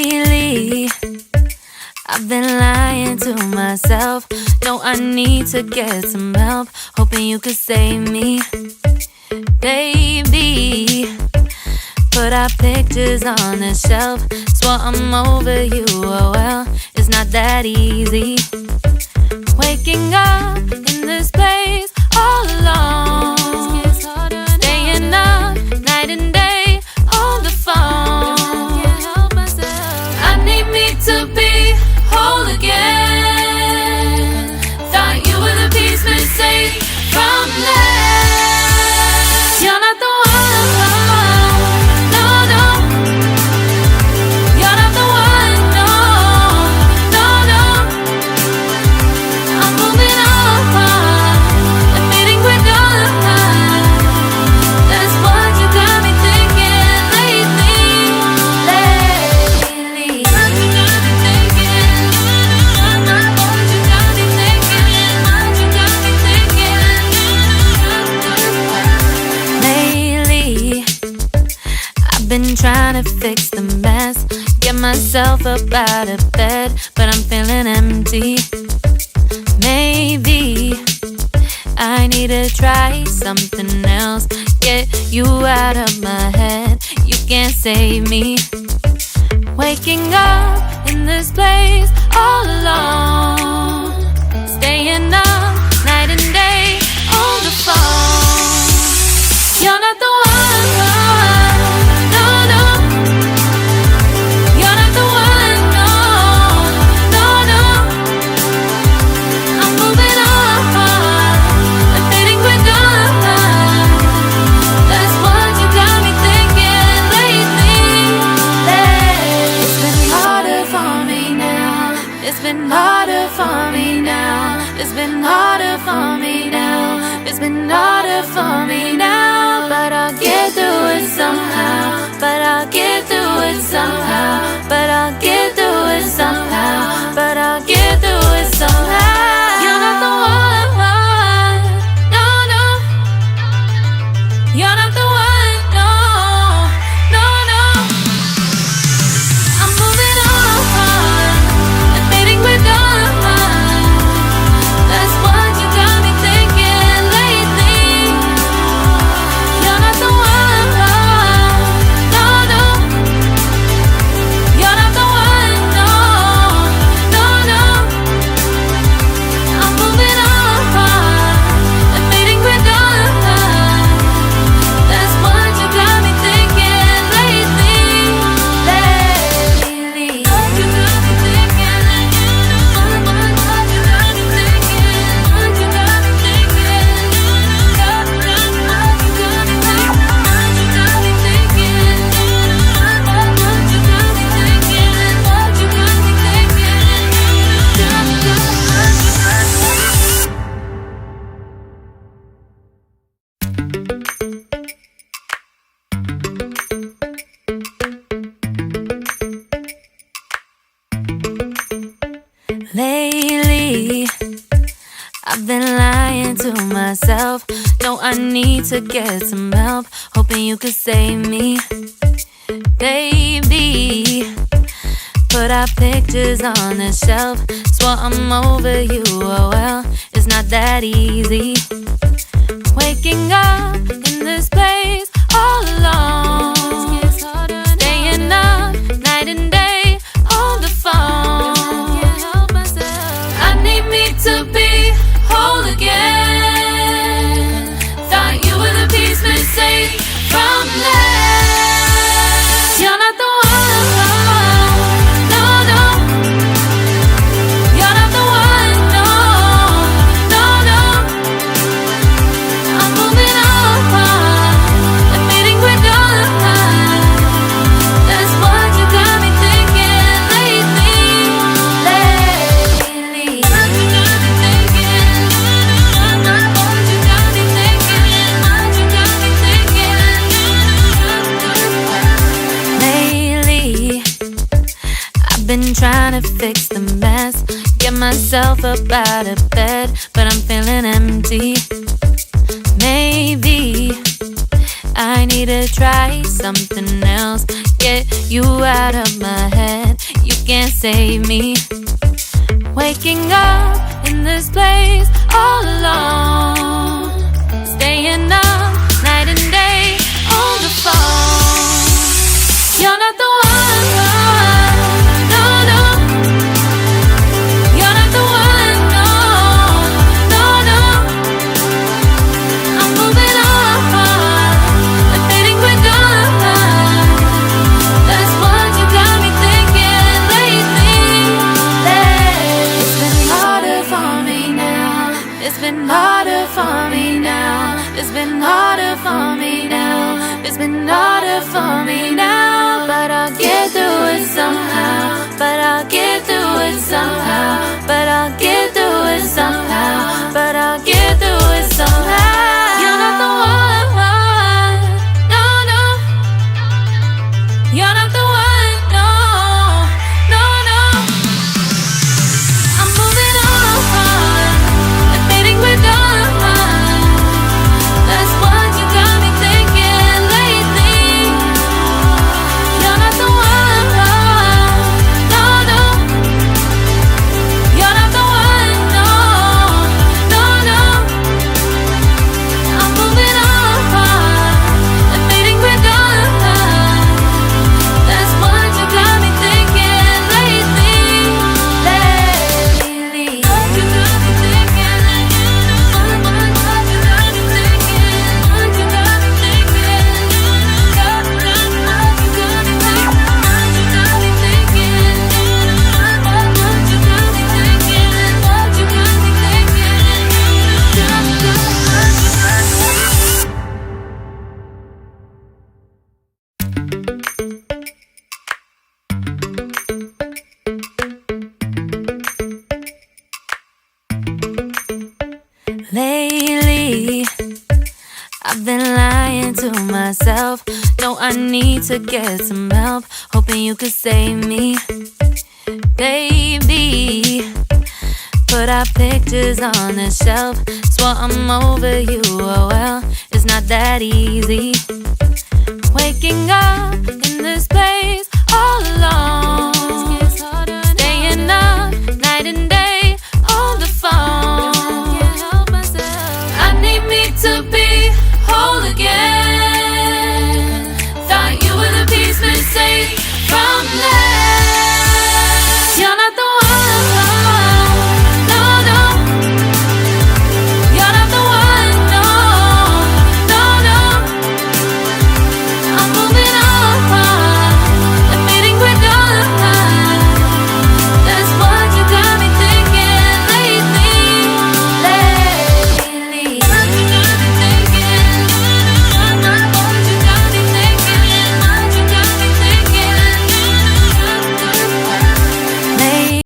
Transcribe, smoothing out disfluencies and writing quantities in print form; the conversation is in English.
Lately, I've been lying to myself. No, I need to get some help. Hoping you could save me, baby. Put our pictures on the shelf. Swore I'm over you, oh well, it's not that easy. Waking up in this place all alone, staying up night and day on the phone. I need me to be whole again. Thought you were the piece missing from last. You're not the one, no, no. You're not the one, no, no, no. I'm moving on, admitting we're done. That's what you got me thinking lately. What you got me thinking? What you got me thinking? What you got me thinking? Lately, I've been trying to fix the mess, get myself up out of bed, but I'm feeling empty. Maybe I need to try something else, get you out of my head. You can't save me. Waking up in this place all alone, staying up night and day on the phone. You're not the one, no, no. You're not the one, no, no, no. I'm moving on, admitting we're done. That's what you got me thinking lately. It's been harder for me now. It's been harder for me now. It's been harder for me now. It's been harder for me now. But I'll get through it somehow. But I'll get through it somehow. But I'll get through it somehow. But I'll get through it somehow. You're not the one, no, no. You're not the one, no, no, no. I'm moving on, admitting we're done. That's what you got me thinking lately. You're not the one, no, no. You're not the one, no, no, no. I'm moving on, admitting we're done. That's what you got me thinking lately. What you got me thinking? What you got me thinking? What you got me thinking? What you got me thinking? What you got me thinking? What you got me thinking? What you got me thinking? Lately, I've been lying to myself. No, I need to get some help. Hoping you could save me, baby. Put our pictures on the shelf. Swore I'm over you, oh well, it's not that easy. Waking up in this place all alone, staying up night and day on the phone. I need me to be whole again. Thought you were the piece missing from last. You're not the one, no, no. You're not the one, no, no, no. I'm moving on, admitting we're done. That's what you got me thinking lately. What you got me thinking? What you got me thinking? What you got me thinking? Lately, I've been trying to fix the mess, get myself up out of bed, but I'm feeling empty. Maybe I need to try something else, get you out of my head. can't save me. Waking up in this place all alone, staying up night and day on the phone. You're not the one, no, no. You're not the one, no, no, no. I'm moving on, I'm fading with good. That's what you got me thinking lately. It's been harder for me now. It's been harder for me now. It's been harder for me now. It's been harder for me now. But I'll get through it somehow. But I'll get through it somehow. But I'll get through it somehow. But I'll get through it somehow. You're not the one, no, no. You're not the one, no, no, no. I'm moving on, I'm fading with dawn. That's what you got me thinking lately. You're not the one, no, no. You're not the one, no, no, no. I'm moving on, I'm fading with dawn. That's what you got me thinking lately. What you got me thinking, what you got me thinking, what you got me thinking, what you got me thinking, what you got me thinking, what you got me thinking, what you got me Lately, I've been lying to myself. No, I need to get some help. Hoping you could save me, baby. Put our pictures on the shelf. Swore I'm over you, oh well. It's not that easy. Waking up in this place